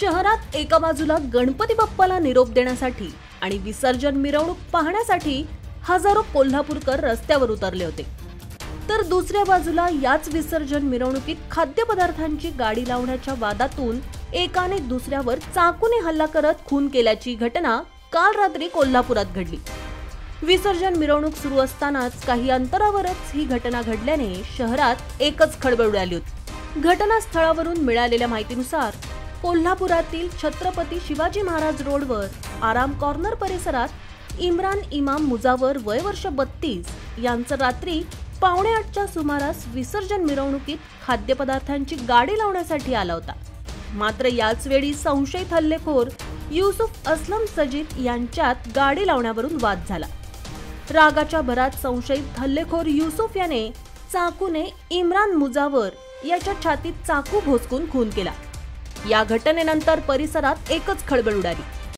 शहरात एका बाजूला गणपती बाप्पाला निरोप देण्यासाठी आणि विसर्जन मिरवणूक पाहण्यासाठी हजारो कोल्हापूरकर रस्त्यावर उतरले होते, तर दुसऱ्या बाजूला याच विसर्जन मिरवणुकीत खाद्यपदार्थांची गाडी लावण्याच्या वादातून एकाने दुसऱ्यावर चाकूने हल्ला करत खून केल्याची घटना काल रात्री कोल्हापुरात घडली। विसर्जन मिरवणूक सुरू असतानाच काही अंतरावरच ही घटना घडल्याने शहरात एकच खळबळ उडाली होती। घटनास्थळावरून मिळालेल्या माहितीनुसार कोल्हापुरातील छत्रपती शिवाजी महाराज रोडवर आराम कॉर्नर परिसरात इम्रान इमाम मुजावर वय वर्ष 32 यांचं रात्री 7:45च्या सुमारास विसर्जन मिरवणुकीत खाद्यपदार्थांची गाडी लावण्यासाठी आला होता। मात्र याच वेळी संशयित हल्लेखोर युसुफ असलम सजीद यांच्यात गाडी लावण्यावरून वाद झाला। रागाच्या भरात संशयित हल्लेखोर युसुफ याने चाकूने इम्रान मुजावर याच्या छातीत चाकू भोसकून खून केला। या घटनेनंतर परिसरात एकच खळबळ उडाली।